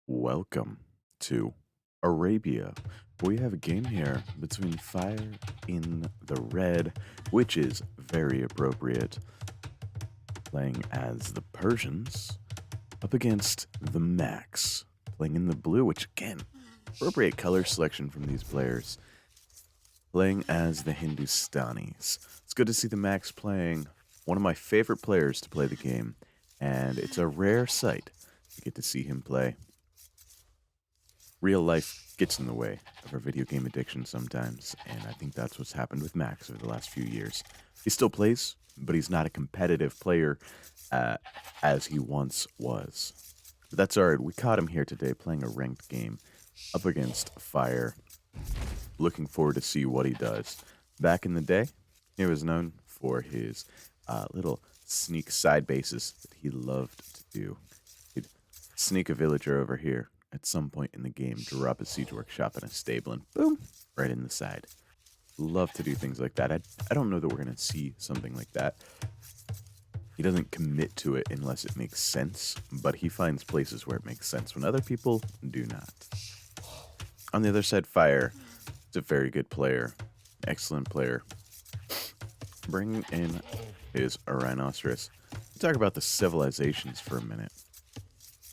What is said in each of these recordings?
Welcome to Arabia. We have a game here between Fire in the Red, which is very appropriate, playing as the Persians, up against the Max, playing in the blue, which again, appropriate color selection from these players, playing as the Hindustanis. It's good to see the Max playing one of my favorite players to play the game, and it's a rare sight to get to see him play. Real life gets in the way of our video game addiction sometimes, and I think that's what's happened with Max over the last few years. He still plays, but he's not a competitive player uh, as he once was. But that's alright, we caught him here today playing a ranked game up against Fire. Looking forward to see what he does. Back in the day, he was known for his little sneak side bases that he loved to do. He'd sneak a villager over here at some point in the game, drop a siege workshop and a stable, and boom, right in the side. Love to do things like that. I don't know that we're going to see something like that. He doesn't commit to it unless it makes sense, but he finds places where it makes sense when other people do not. On the other side, Fire is a very good player, excellent player. Bringing in his rhinoceros. Talk about the civilizations for a minute.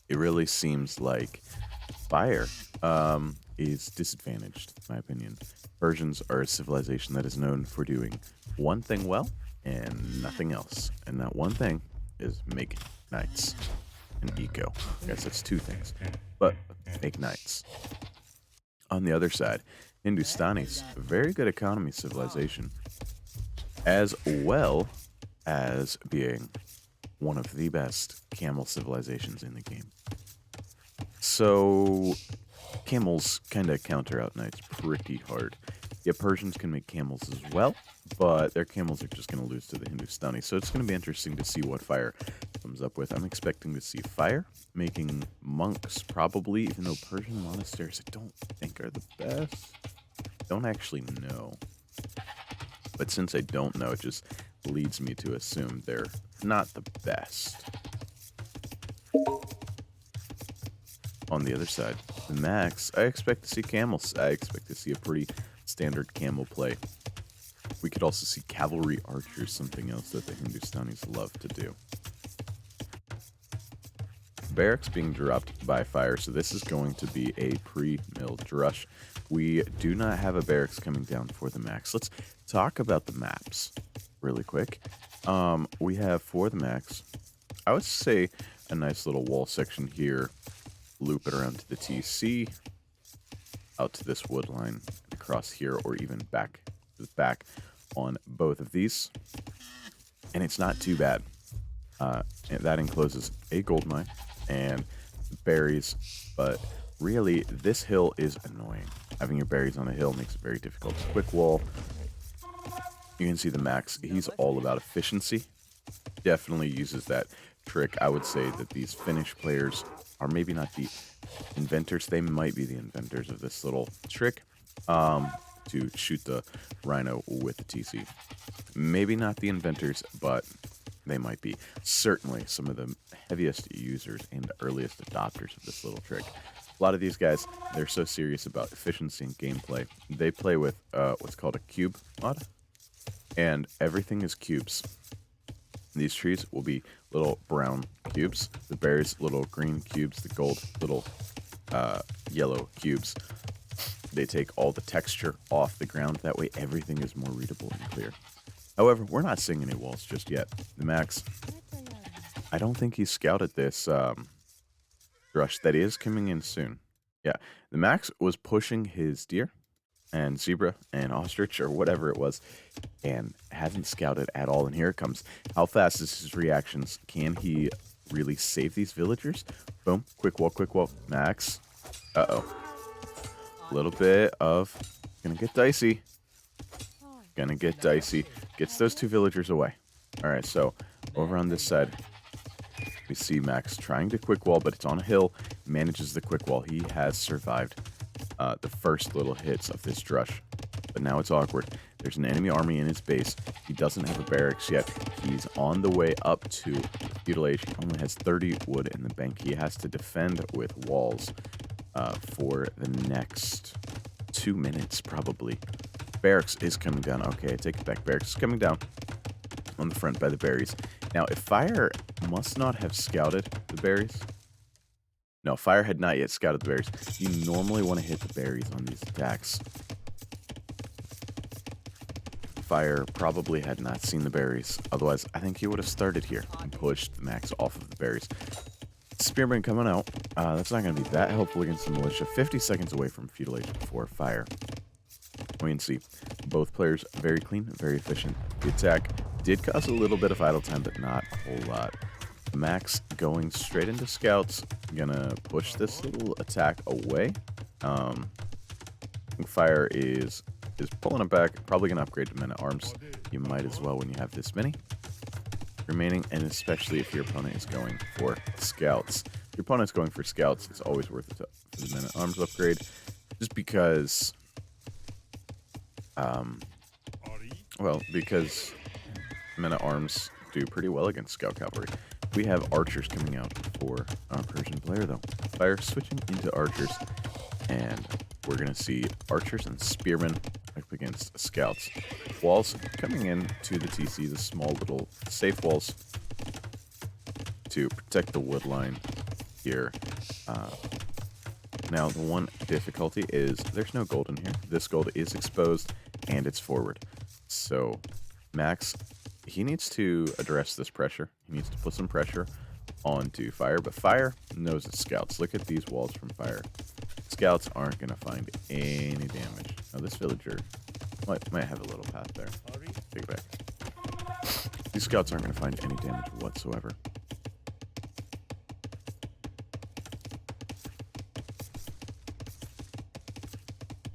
It really seems like Fire is disadvantaged, in my opinion. Persians are a civilization that is known for doing one thing well and nothing else. And that one thing is make knights and eco. I guess that's two things. But make knights. On the other side, Hindustanis, a very good economy civilization, as well as being one of the best camel civilizations in the game. So, camels kind of counter out knights pretty hard. Yeah, Persians can make camels as well, but their camels are just going to lose to the Hindustani. So it's going to be interesting to see what Fire comes up with. I'm expecting to see Fire making monks, probably, even though Persian monasteries I don't think are the best. Don't actually know. But since I don't know, it just leads me to assume they're not the best. On the other side, the Max, I expect to see camels. I expect to see a pretty standard camel play. We could also see cavalry archers, something else that the Hindustanis love to do. Barracks being dropped by Fire, so this is going to be a pre-milled drush. We do not have a barracks coming down for the Max. Let's talk about the maps really quick. We have for the Max, I would say a nice little wall section here. Loop it around to the TC, out to this wood line, across here, or even back to the back on both of these. And it's not too bad. That encloses a gold mine and berries, but really this hill is annoying. Having your berries on a hill makes it very difficult. Quick wall. You can see the Max, he's all about efficiency. Definitely uses that trick. I would say that these Finnish players are maybe not the inventors. They might be the inventors of this little trick to shoot the rhino with the TC. Maybe not the inventors, but they might be. Certainly some of the heaviest users and earliest adopters of this little trick. A lot of these guys, they're so serious about efficiency and gameplay. They play with what's called a cube mod, and everything is cubes. These trees will be little brown cubes, the berries little green cubes, the gold little yellow cubes. They take all the texture off the ground, that way everything is more readable and clear. However, we're not seeing any walls just yet. The Max, I don't think he scouted this rush that is coming in soon. Yeah, the Max was pushing his deer and zebra and ostrich or whatever it was, and hasn't scouted at all. And here it comes. How fast is his reactions? Can he really save these villagers? Boom. Quick walk, Max. Uh-oh. A little bit of... Gonna get dicey. Gonna get dicey. Gets those two villagers away. Alright, so over on this side, we see Max trying to quick wall, but it's on a hill. Manages the quick wall. He has survived the first little hits of this drush. But now it's awkward. There's an enemy army in his base. He doesn't have a barracks yet. He's on the way up to feudal age. He only has 30 wood in the bank. He has to defend with walls for the next 2 minutes, probably. Barracks is coming down. Okay, I take it back. Barracks is coming down on the front by the berries. Now, if Fire must not have scouted the berries. No, Fire had not yet scouted the berries. You normally want to hit the berries on these attacks. Fire probably had not seen the berries. Otherwise, I think he would have started here and pushed the max off of the berries. Spearman coming out. That's not going to be that helpful against the militia. 50 seconds away from feudal age before Fire. We can see both players very clean, very efficient. The attack did cause a little bit of idle time, but not a whole lot. Max going straight into scouts. Gonna push this little attack away. Fire is pulling it back. Probably gonna upgrade to men-at-arms. You might as well when you have this many remaining, and especially if your opponent is going for scouts. If your opponent's going for scouts, it's always worth it for the men-at-arms upgrade, just because, because men-at-arms do pretty well against scout cavalry. We have archers coming out for our Persian player, though. Fire switching into archers, and we're going to see archers and spearmen up against scouts. Walls coming in to the TC, the small little safe walls to protect the wood line here. Now, the one difficulty is there's no gold in here. This gold is exposed, and it's forward. So, Max, he needs to address this pressure. He needs to put some pressure onto Fire, but Fire knows it's scouts. Look at these walls from Fire. Scouts aren't going to find any damage. Now, this villager might have a little path there. Take it back. These scouts aren't going to find any damage whatsoever.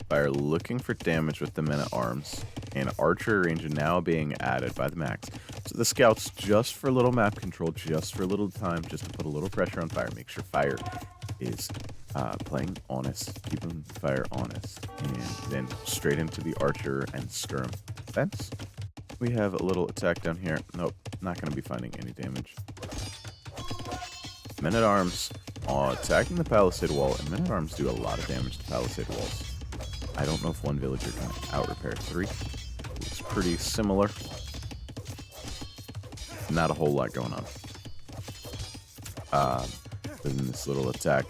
Fire looking for damage with the men-at-arms, and archer range now being added by the max. So the scouts, just for a little map control, just for a little time, just to put a little pressure on Fire. Make sure Fire is playing honest, keeping Fire honest, and then straight into the archer and skirm fence. We have a little attack down here. Nope, not going to be finding any damage. Men-at-arms attacking the palisade wall, and men-at-arms do a lot of damage to palisade walls. I don't know if one villager can out-repair 3. It's pretty similar. Not a whole lot going on. Within this little attack.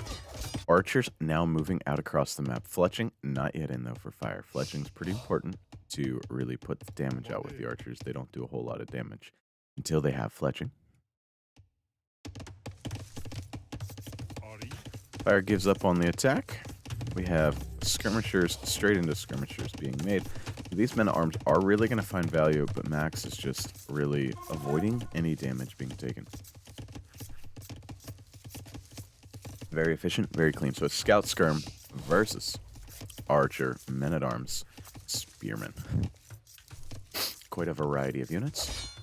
Archers now moving out across the map. Fletching, not yet in though for Fire. Fletching's pretty important to really put the damage out with the archers. They don't do a whole lot of damage until they have fletching. Fire gives up on the attack. We have skirmishers, straight into skirmishers being made. These men-at-arms are really going to find value, but Max is just really avoiding any damage being taken. Very efficient, very clean. So it's Scout Skirm versus Archer, Men-at-Arms, Spearman. Quite a variety of units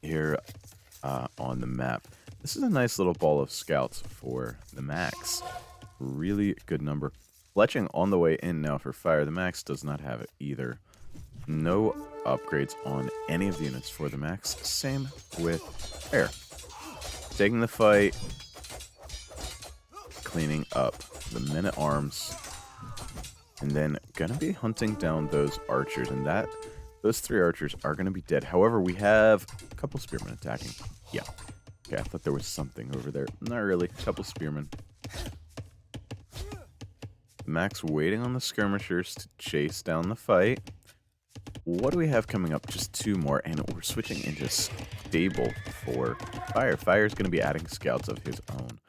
here on the map. This is a nice little ball of scouts for the Max. Really good number. Fletching on the way in now for Fire. The Max does not have it either. No upgrades on any of the units for the Max. Same with Fire. Taking the fight. Cleaning up the men-at-arms. And then gonna be hunting down those archers. And those 3 archers are gonna be dead. However, we have a couple spearmen attacking. Yeah. Okay, I thought there was something over there. Not really. A couple spearmen. Max waiting on the skirmishers to chase down the fight. What do we have coming up? Just 2 more, and we're switching into stable for Fire. Fire's going to be adding scouts of his own.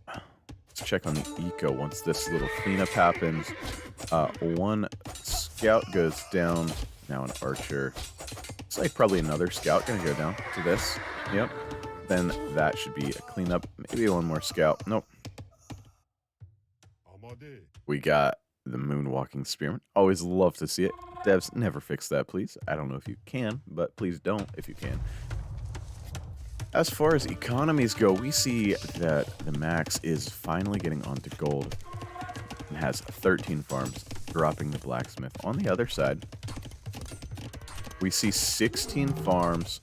Let's check on the eco once this little cleanup happens. 1 scout goes down. Now an archer. Looks like probably another scout going to go down to this. Yep. Then that should be a cleanup. Maybe 1 more scout. Nope. We got the moonwalking spearman. Always love to see it. Devs, never fix that, please. I don't know if you can, but please don't if you can. As far as economies go, we see that the Max is finally getting onto gold and has 13 farms. dropping the blacksmith. On the other side, we see 16 farms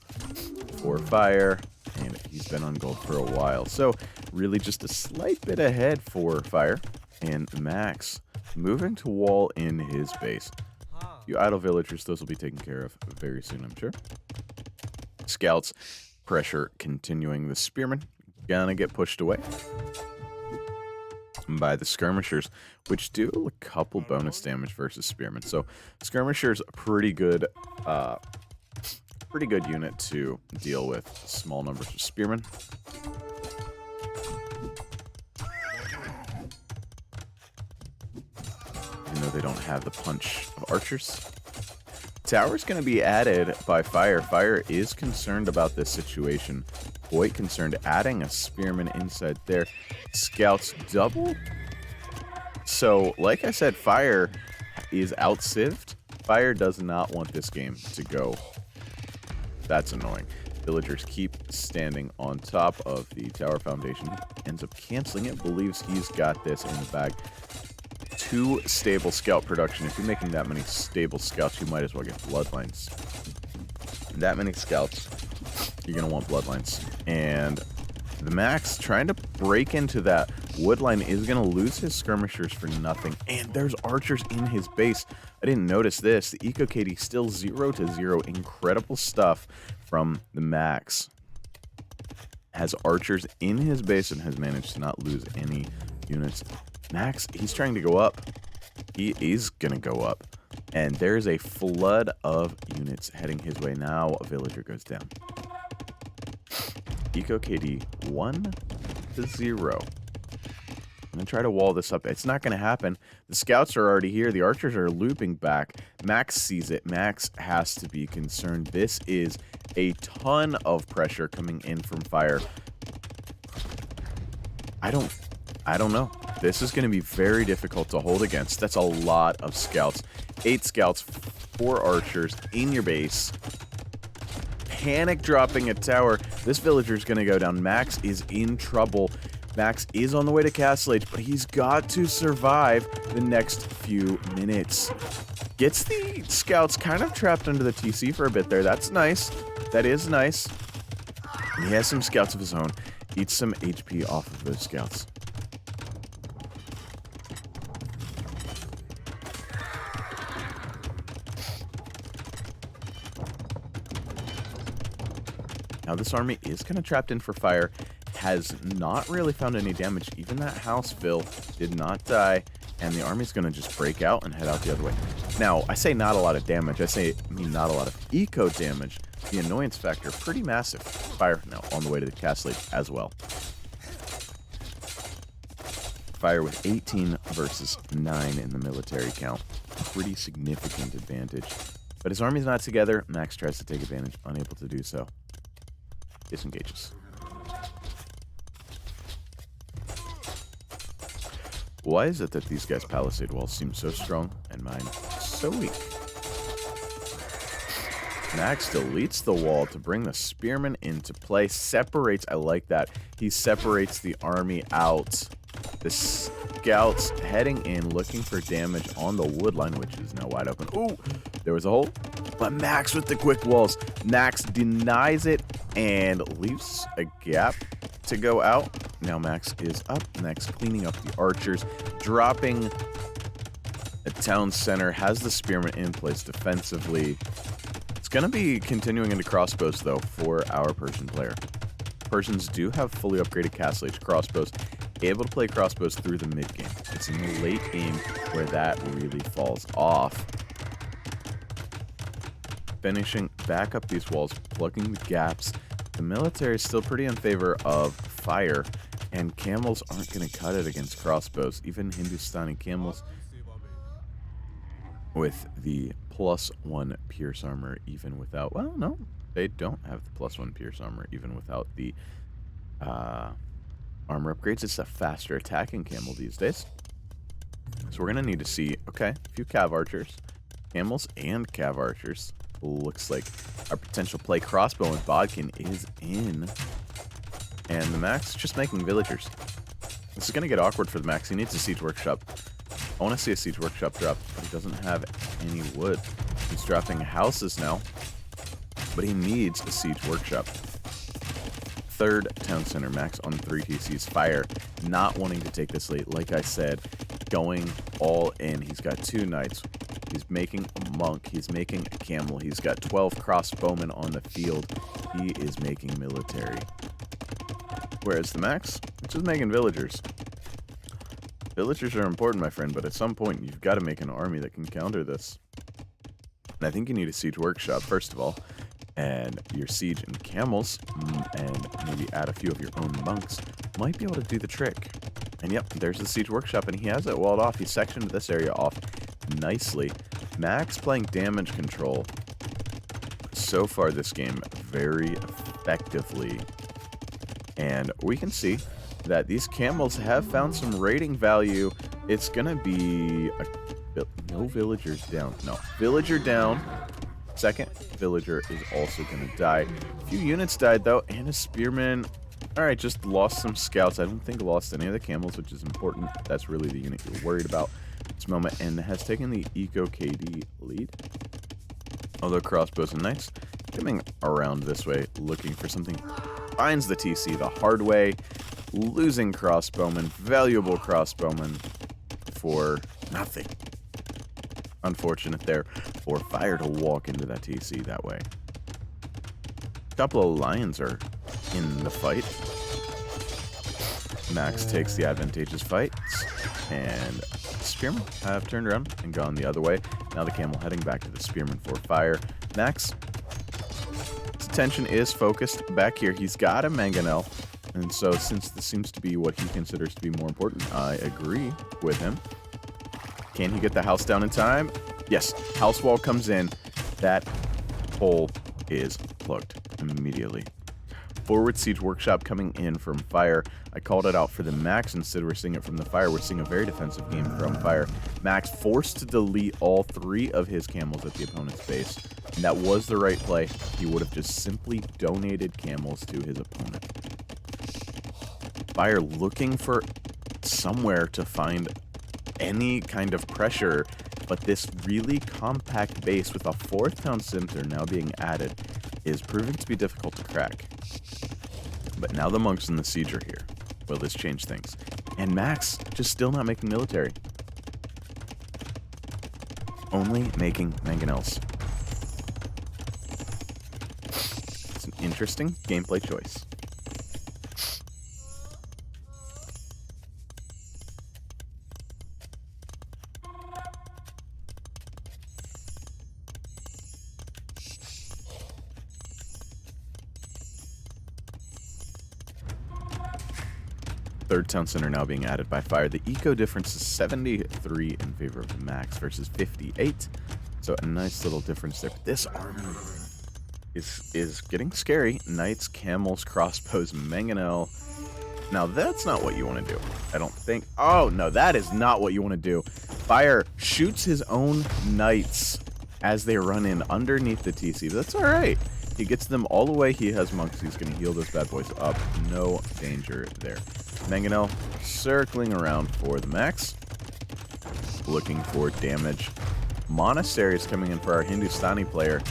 for Fire, and he's been on gold for a while. So really just a slight bit ahead for Fire, and Max moving to wall in his base. You idle villagers, those will be taken care of very soon, I'm sure. Scouts, pressure continuing. The spearmen gonna get pushed away by the skirmishers, which do a couple bonus damage versus spearmen. So skirmishers, pretty good unit to deal with small numbers of spearmen. Even though they don't have the punch of archers. Tower's going to be added by Fire. Fire is concerned about this situation. Quite concerned. Adding a spearman inside there. Scouts double. So, like I said, Fire is out-civved. Fire does not want this game to go. That's annoying. Villagers keep standing on top of the tower foundation. Ends up canceling it. Believes he's got this in the bag. 2 stable scout production. If you're making that many stable scouts, you might as well get bloodlines. That many scouts, you're going to want bloodlines. And TheMax trying to break into that wood line is going to lose his skirmishers for nothing. And there's archers in his base. I didn't notice this. The Eco KD still 0-0. Incredible stuff from TheMax. Has archers in his base and has managed to not lose any units. Max, he's trying to go up. He is going to go up. And there's a flood of units heading his way. Now a villager goes down. Eco KD 1-0. I'm going to try to wall this up. It's not going to happen. The scouts are already here. The archers are looping back. Max sees it. Max has to be concerned. This is a ton of pressure coming in from Fire. I don't know. This is going to be very difficult to hold against. That's a lot of scouts. 8 scouts, 4 archers in your base. Panic dropping a tower. This villager is going to go down. Max is in trouble. Max is on the way to Castle Age, but he's got to survive the next few minutes. Gets the scouts kind of trapped under the TC for a bit there. That's nice. That is nice. He has some scouts of his own. Eats some HP off of those scouts. Now this army is kind of trapped in for Fire. Has not really found any damage. Even that house fill did not die. And the army's going to just break out and head out the other way. Now, I say not a lot of damage. I mean not a lot of eco damage. The annoyance factor, pretty massive. Fire now on the way to the castle as well. Fire with 18 versus 9 in the military count. Pretty significant advantage. But his army's not together. Max tries to take advantage, unable to do so. Disengages. Why is it that these guys' palisade walls seem so strong and mine so weak? Max deletes the wall to bring the spearman into play. Separates, I like that. He separates the army out. The scouts heading in, looking for damage on the wood line, which is now wide open. Ooh, there was a hole. But Max with the quick walls. Max denies it and leaves a gap to go out. Now Max is up. Max cleaning up the archers, dropping a town center, has the spearman in place defensively. It's going to be continuing into crossbows, though, for our Persian player. Persians do have fully upgraded Castle Age crossbows, able to play crossbows through the mid-game. It's in the late game where that really falls off. Finishing back up these walls, plugging the gaps. The military is still pretty in favor of Fire, and camels aren't going to cut it against crossbows. Even Hindustani camels with the +1 pierce armor, even without... Well, no, they don't have the +1 pierce armor, even without the armor upgrades. It's a faster attacking camel these days. So we're going to need to see, okay, a few cav archers. Camels and cav archers. Looks like our potential play crossbow and bodkin is in. And the Max just making villagers. This is going to get awkward for the Max. He needs a siege workshop. I want to see a siege workshop drop, but he doesn't have any wood. He's dropping houses now, but he needs a siege workshop. Third town center, Max on 3 TCs. Fire, not wanting to take this late. Like I said, going all in. He's got 2 knights. He's making a monk. He's making a camel. He's got 12 crossbowmen on the field. He is making military. Whereas TheMax, which is making villagers. Villagers are important, my friend, but at some point you've got to make an army that can counter this. And I think you need a siege workshop, first of all, and your siege and camels, and maybe add a few of your own monks, might be able to do the trick. And yep, there's the siege workshop, and he has it walled off. He sectioned this area off nicely. Max playing damage control so far this game very effectively. And we can see that these camels have found some rating value. It's gonna be no villagers down. No, villager down. Second villager is also gonna die. A few units died though, and a spearman. All right, just lost some scouts. I don't think lost any of the camels, which is important. That's really the unit you're worried about at this moment, and has taken the eco KD lead. Although crossbows and knights coming around this way, looking for something. Finds the TC the hard way, losing crossbowmen, valuable crossbowmen for nothing. Unfortunate there for Fire to walk into that TC that way. A couple of lions are in the fight. Max takes the advantageous fights, and Spearmen have turned around and gone the other way. Now the camel heading back to the Spearmen for Fire. Max, his attention is focused back here. He's got a mangonel, and so since this seems to be what he considers to be more important, I agree with him. Can he get the house down in time? Yes, house wall comes in. That hole is plugged immediately. Forward siege workshop coming in from Fire. I called it out for the Max. Instead, we're seeing it from the Fire. We're seeing a very defensive game from Fire. Max forced to delete all 3 of his camels at the opponent's base. And that was the right play. He would have just simply donated camels to his opponent. Fire looking for somewhere to find any kind of pressure, but this really compact base with a 4th town center now being added is proving to be difficult to crack. But now the monks and the siege are here. Will this change things? And Max just still not making military. Only making mangonels. It's an interesting gameplay choice. Third town center now being added by Fire. The eco difference is 73 in favor of the Max versus 58. So a nice little difference there. But this army is getting scary. Knights, camels, crossbows, mangonel. Now that's not what you want to do. I don't think. Oh no, that is not what you want to do. Fire shoots his own knights as they run in underneath the TC. That's all right. He gets them all the way. He has monks. He's going to heal those bad boys up. No danger there. Mangonel circling around for the Max. Looking for damage. Monastery is coming in for our Hindustani player.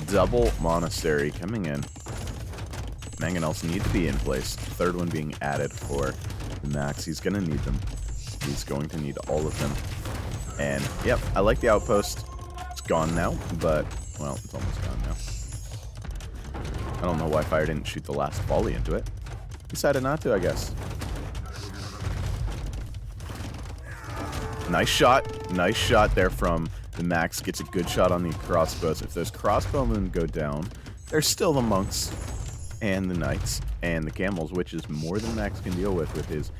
Double monastery coming in. Mangonels need to be in place. Third one being added for the Max. He's going to need them. He's going to need all of them. And, yep, I like the outpost. It's gone now, but, well, it's almost gone now. I don't know why Fire didn't shoot the last volley into it. Decided not to, I guess. Nice shot. Nice shot there from the Max. Gets a good shot on the crossbows. If those crossbowmen go down, there's still the monks and the knights and the camels, which is more than Max can deal with his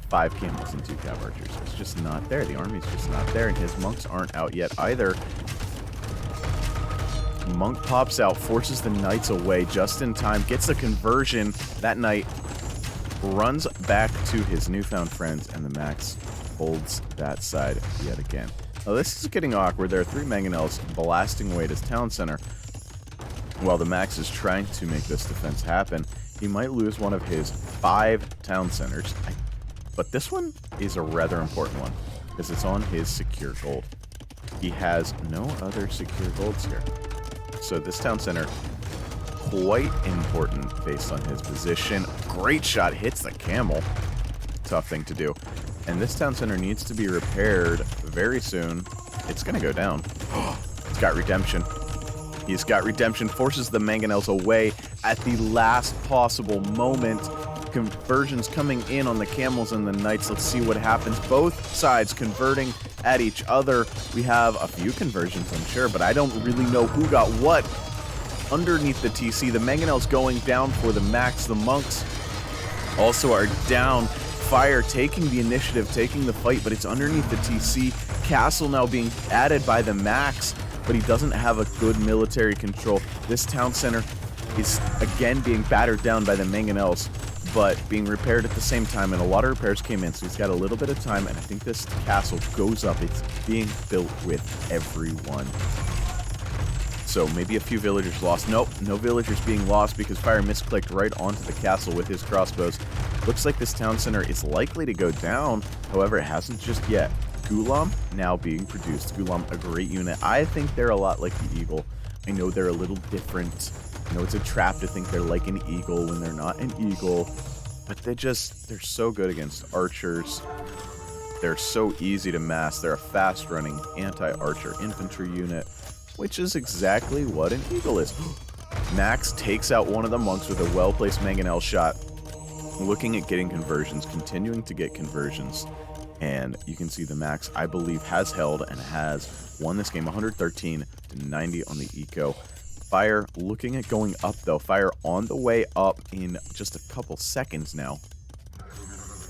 5 camels and 2 cav archers. It's just not there. The army's just not there, and his monks aren't out yet either. Monk pops out, forces the knights away just in time, gets a conversion. That knight runs back to his newfound friends, and the Max holds that side yet again. Now this is getting awkward. There are 3 mangonels blasting away at his town center. While the Max is trying to make this defense happen, he might lose one of his 5 town centers. But this one is a rather important one. because it's on his secure gold. He has no other secure golds here. So this town center, quite important based on his position. Great shot, hits the camel. Tough thing to do. And this town center needs to be repaired very soon. It's going to go down. It's got redemption. He's got redemption, forces the mangonels away at the last possible moment. Conversions coming in on the camels and the knights. Let's see what happens. Both sides converting at each other. We have a few conversions, I'm sure, but I don't really know who got what. Underneath the TC, the mangonels going down for the max. The monks also are down. Fire taking the initiative, taking the fight, but it's underneath the TC. Castle now being added by the max, but he doesn't have a good military control. This town center is again being battered down by the mangonels, but being repaired at the same time, and a lot of repairs came in, so he's got a little bit of time, and I think this castle goes up. It's being built with everyone. So maybe a few villagers lost. Nope, no villagers being lost because Fire misclicked right onto the castle with his crossbows. Looks like this town center is likely to go down. However, it hasn't just yet. Gulam now being produced. Gulam, a great unit. I think they're a lot like the eagle. I know they're a little different. I know it's a trap to think they're like an eagle when they're not an eagle. But they're so good against archers. They're so easy to mass. They're a fast-running anti-archer infantry unit, which is exactly what an eagle is. Max takes out one of the monks with a well-placed mangonel shot. Looking at getting conversions, continuing to get conversions. And you can see the max, I believe, has held and has won this game 113 to 90 on the eco. Fire looking at going up, though. Fire on the way up in just a couple seconds now.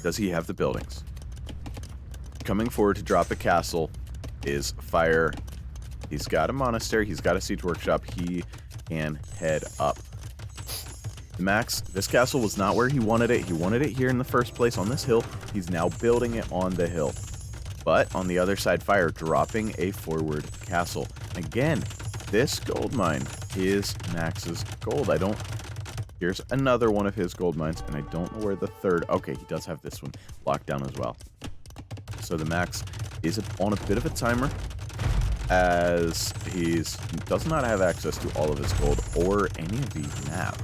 Does he have the buildings? Coming forward to drop a castle is Fire. He's got a monastery. He's got a siege workshop. He can head up. The max, this castle was not where he wanted it. He wanted it here in the first place on this hill. He's now building it on the hill. But on the other side, Fire dropping a forward castle. Again, this gold mine is Max's gold. Here's another one of his gold mines, and I don't know where the third. Okay, he does have this one locked down as well. So the max is on a bit of a timer, as he does not have access to all of his gold or any of the map.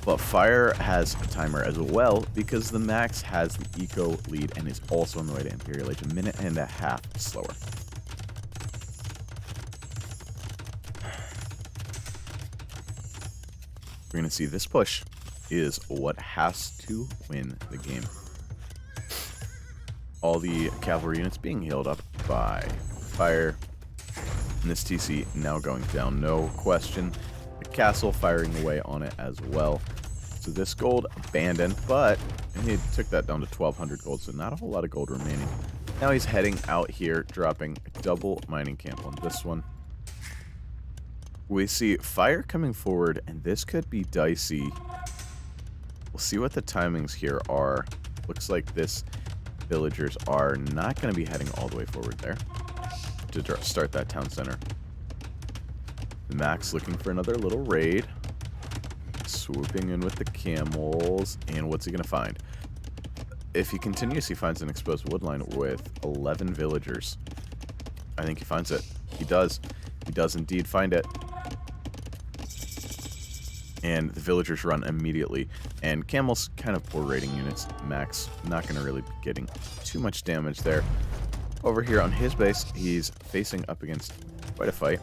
But Fire has a timer as well because the max has the eco lead and is also on the way to Imperial Age, a minute and a half slower. We're going to see this push is what has to win the game. All the cavalry units being healed up by Fire. And this TC now going down, no question. The castle firing away on it as well. So this gold abandoned, but he took that down to 1,200 gold, so not a whole lot of gold remaining. Now he's heading out here, dropping a double mining camp on this one. We see Fire coming forward, and this could be dicey. We'll see what the timings here are. Looks like this villagers are not going to be heading all the way forward there to start that town center. The max looking for another little raid. Swooping in with the camels. And what's he going to find? If he continues, he finds an exposed woodline with 11 villagers. I think he finds it. He does. He does indeed find it. And the villagers run immediately. And camels, kind of poor raiding units. Max not going to really be getting too much damage there. Over here on his base, he's facing up against quite a fight.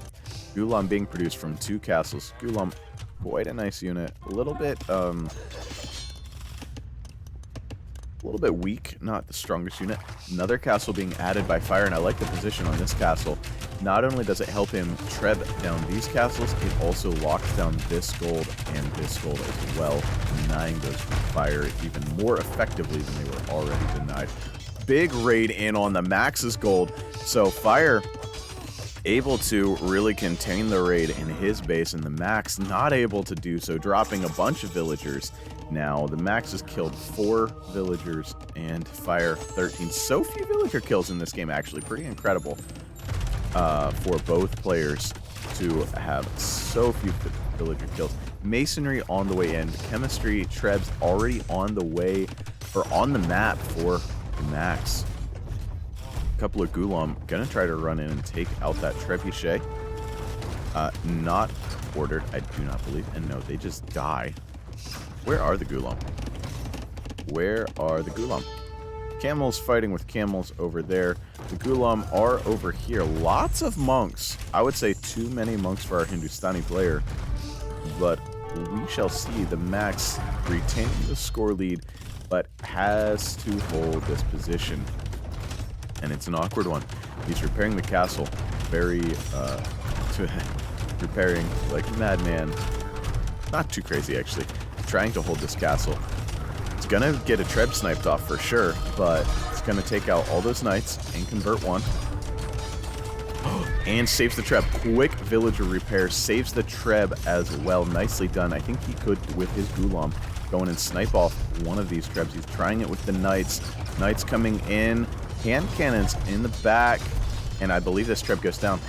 Gulam being produced from 2 castles. Gulam, quite a nice unit. A little bit weak, not the strongest unit. Another castle being added by Fire, and I like the position on this castle. Not only does it help him tread down these castles, it also locks down this gold and this gold as well, denying those from Fire even more effectively than they were already denied. Big raid in on the Max's gold, so Fire able to really contain the raid in his base, and the Max not able to do so, dropping a bunch of villagers. Now, the Max has killed 4 villagers and Fire 13. So few villager kills in this game, actually. Pretty incredible for both players to have so few villager kills. Masonry on the way in. Chemistry, Trebs already on the way, or on the map for the Max. couple of Gulam. Gonna try to run in and take out that Trebuchet. Not ordered, I do not believe. And no, they just die. Where are the Gulam? Where are the Gulam? Camels fighting with camels over there. The Gulam are over here. Lots of monks. I would say too many monks for our Hindustani player. But we shall see. The Max retaining the score lead, but has to hold this position. And it's an awkward one. He's repairing the castle. Repairing like a madman. Not too crazy, actually. Trying to hold this castle. It's gonna get a Treb sniped off for sure, but it's gonna take out all those knights and convert one. And saves the Treb. Quick villager repair. Saves the Treb as well. Nicely done. I think he could, with his Gulam, go in and snipe off one of these Trebs. He's trying it with the knights. Knights coming in. Hand cannons in the back. And I believe this Treb goes down.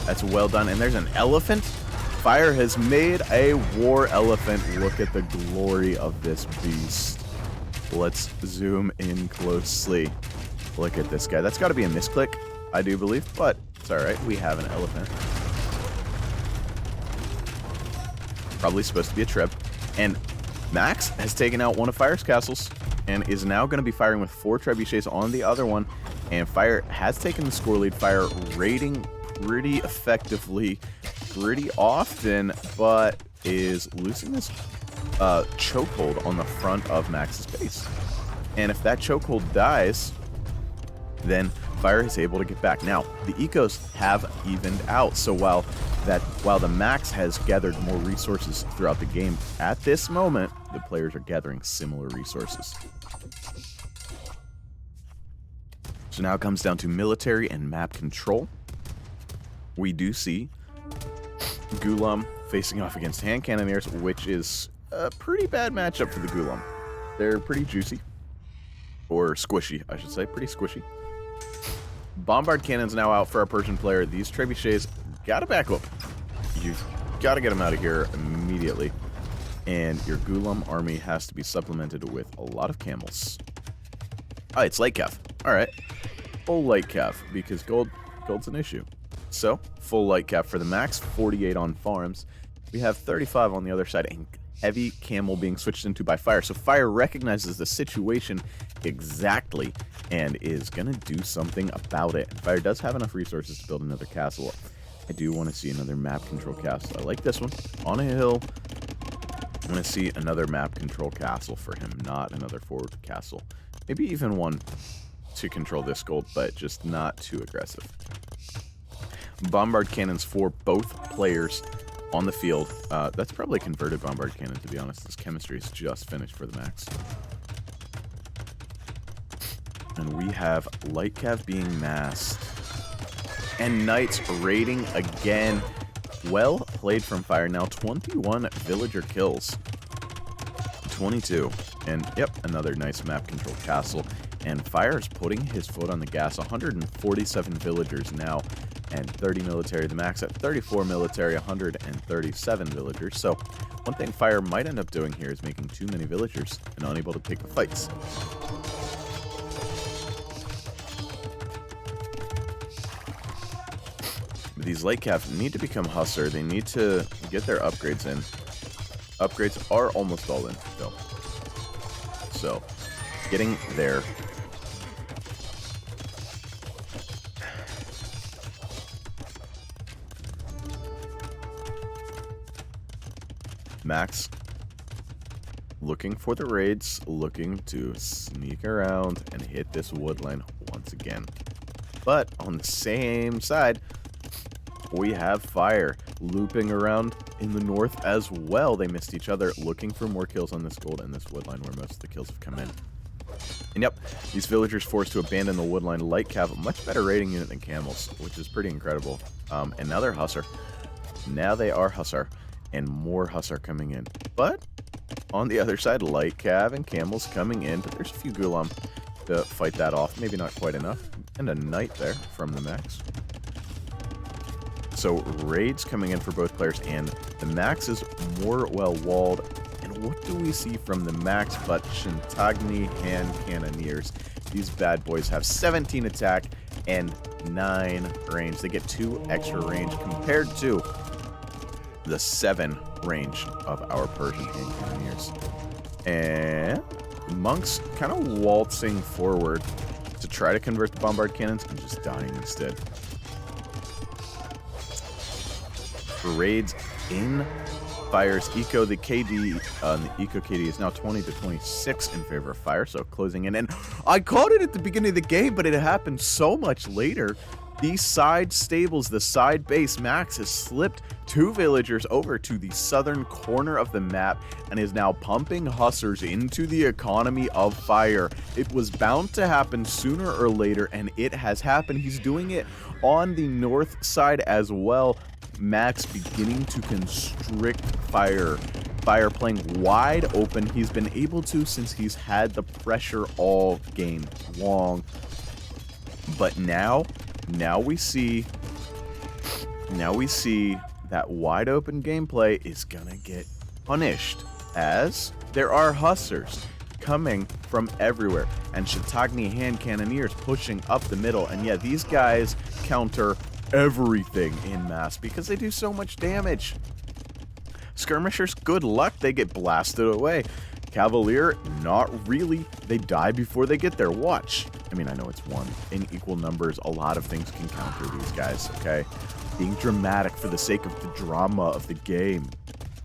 That's well done. And there's an elephant. Fire has made a war elephant. Look at the glory of this beast. Let's zoom in closely. Look at this guy. That's got to be a misclick, I do believe, but it's alright. We have an elephant. Probably supposed to be a Treb. And Max has taken out one of Fire's castles and is now going to be firing with 4 trebuchets on the other one. And Fire has taken the score lead. Fire raiding pretty effectively, pretty often, but is losing this chokehold on the front of Max's base. And if that chokehold dies, then Fire is able to get back. Now, the ecos have evened out, so while the Max has gathered more resources throughout the game, at this moment, the players are gathering similar resources. So now it comes down to military and map control. We do see Gulam facing off against hand cannoneers, which is a pretty bad matchup for the Gulam. They're pretty juicy. Or squishy, I should say. Pretty squishy. Bombard cannons now out for our Persian player. These trebuchets gotta back up. You've gotta get them out of here immediately. And your Gulam army has to be supplemented with a lot of camels. Oh, it's light cav. Alright. Full light cav, because gold's an issue. So, full light cap for the Max, 48 on farms. We have 35 on the other side, and heavy camel being switched into by Fire. So Fire recognizes the situation exactly and is going to do something about it. Fire does have enough resources to build another castle. I do want to see another map control castle. I like this one. On a hill. I want to see another map control castle for him, not another forward castle. Maybe even one to control this gold, but just not too aggressive. Bombard cannons for both players on the field. That's probably a converted bombard cannon, to be honest. This chemistry is just finished for the Max. And we have light cav being massed. And Knights raiding again. Well played from Fire. Now 21 villager kills. 22. And yep, another nice map control castle. And Fire is putting his foot on the gas. 147 villagers now. And 30 military. The Max at 34 military, 137 villagers. So one thing Fire might end up doing here is making too many villagers and unable to take the fights. But these light cav need to become Hussar. They need to get their upgrades in. Upgrades are almost all in, though. So, getting there. Max looking for the raids, looking to sneak around and hit this wood line once again. But on the same side, we have Fire looping around in the north as well. They missed each other, looking for more kills on this gold and this wood line where most of the kills have come in. And yep, these villagers forced to abandon the wood line. Light cav, a much better raiding unit than camels, which is pretty incredible. And now they're Hussar. Now they are Hussar. And more Hussar coming in. But on the other side, light cav and camels coming in. But there's a few Gulam to fight that off. Maybe not quite enough. And a knight there from the Max. So raids coming in for both players. And the Max is more well-walled. And what do we see from the Max but Shintagni hand cannoneers? These bad boys have 17 attack and 9 range. They get 2 extra range compared to the 7 range of our Persian hand cannoneers. And monks kind of waltzing forward to try to convert the bombard cannons and just dying instead. For raids in Fire's eco, the KD, the eco KD is now 20 to 26 in favor of Fire, so closing in. And I called it at the beginning of the game, but it happened so much later. These side stables, the side base, Max has slipped 2 villagers over to the southern corner of the map and is now pumping hussars into the economy of Fire. It was bound to happen sooner or later, and it has happened. He's doing it on the north side as well. Max beginning to constrict Fire. Fire playing wide open. He's been able to since he's had the pressure all game long. But now we see that wide open gameplay is gonna get punished, as there are hussars coming from everywhere and Shintagni hand cannoneers pushing up the middle. And yeah, these guys counter everything in mass because they do so much damage. Skirmishers, good luck, they get blasted away. Cavalier, not really. They die before they get there. Watch. I mean, I know it's 1. In equal numbers, a lot of things can counter these guys, okay? Being dramatic for the sake of the drama of the game.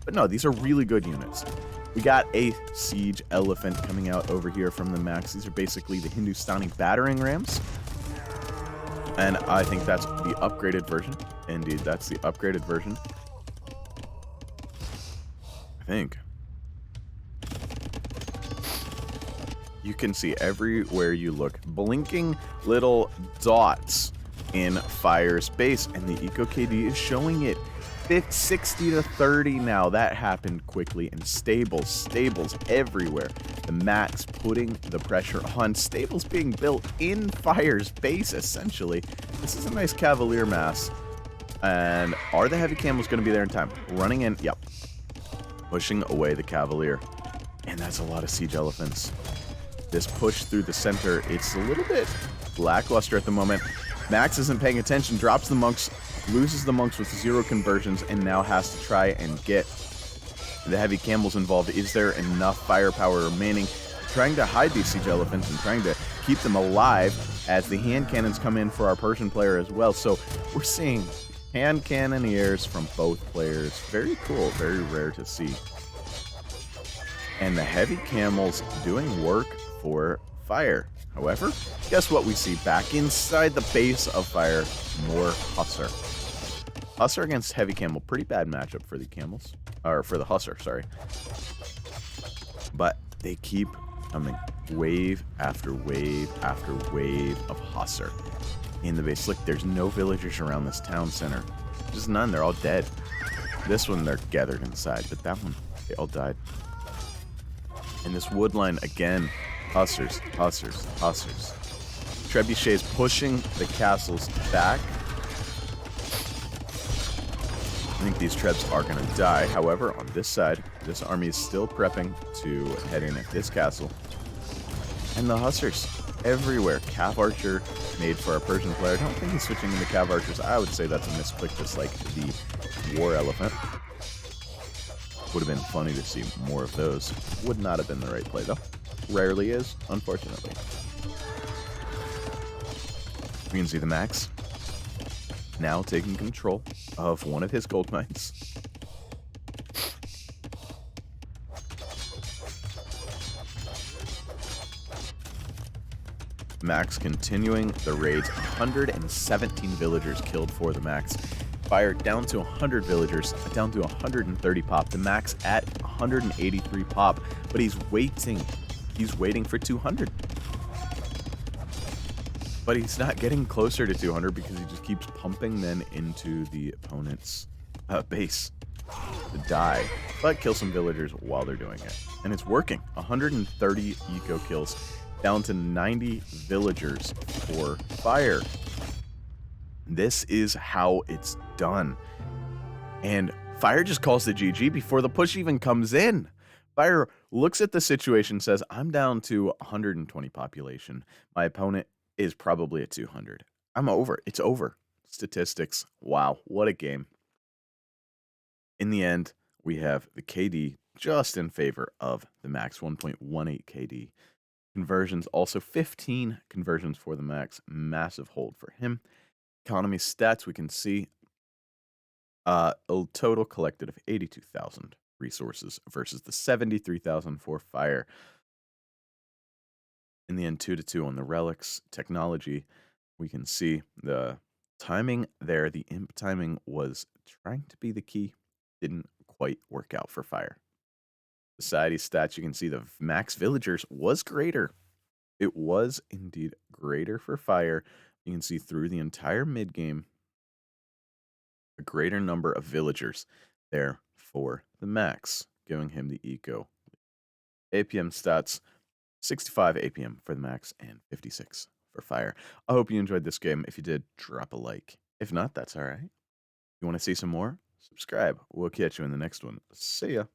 But no, these are really good units. We got a siege elephant coming out over here from the Max. These are basically the Hindustani battering rams. And I think that's the upgraded version. Indeed, that's the upgraded version. I think. You can see everywhere you look, blinking little dots in Fire's base, and the Eco KD is showing it. 60 to 30 now. That happened quickly, and stables everywhere. The Max putting the pressure on. Stables being built in Fire's base, essentially. This is a nice Cavalier mass. And are the heavy camels going to be there in time? Running in, yep. Pushing away the Cavalier. And that's a lot of siege elephants. This push through the center, it's a little bit lackluster at the moment. Max isn't paying attention, drops the monks, loses the monks with 0 conversions, and now has to try and get the heavy camels involved. Is there enough firepower remaining? Trying to hide these siege elephants and trying to keep them alive as the hand cannons come in for our Persian player as well. So we're seeing hand cannoneers from both players. Very cool, very rare to see. And the heavy camels doing work for Fire. However, guess what we see back inside the base of Fire? More Hussar. Hussar against heavy camel. Pretty bad matchup for the camels. Or for the Hussar, sorry. But they keep coming. Wave after wave after wave of Hussar in the base. Look, there's no villagers around this town center. Just none. They're all dead. This one, they're gathered inside. But that one, they all died. And this wood line, again, Hussars, Hussars, Hussars. Trebuchets pushing the castles back. I think these Trebs are going to die. However, on this side, this army is still prepping to head in at this castle. And the Hussars everywhere. Cav Archer made for a Persian player. I don't think he's switching into Cav Archers. I would say that's a misclick, just like the War Elephant. Would have been funny to see more of those. Would not have been the right play, though. Rarely is, unfortunately. We can see the Max now taking control of one of his gold mines. Max continuing the raids. 117 villagers killed for the Max. Fire down to 100 villagers, down to 130 pop. The Max at 183 pop, but he's waiting. He's waiting for 200. But he's not getting closer to 200 because he just keeps pumping men into the opponent's base to die. But kill some villagers while they're doing it. And it's working. 130 eco kills, down to 90 villagers for Fire. This is how it's done. And Fire just calls the GG before the push even comes in. Fire looks at the situation, says, I'm down to 120 population. My opponent is probably at 200. I'm over. It's over. Statistics. Wow. What a game. In the end, we have the KD just in favor of the max, 1.18 KD. Conversions, also 15 conversions for the max. Massive hold for him. Economy stats, we can see a total collected of 82,000 resources versus the 73,000 for fire. In the end, 2-2 on the relics. Technology, we can see the timing there. The imp timing was trying to be the key. Didn't quite work out for fire. Society stats, you can see the max villagers was greater. It was indeed greater for fire. You can see through the entire mid game a greater number of villagers there for the max, giving him the eco. APM stats, 65 APM for the max and 56 for fire. I hope you enjoyed this game. If you did, drop a like. If not, that's all right. You want to see some more? Subscribe. We'll catch you in the next one. See ya.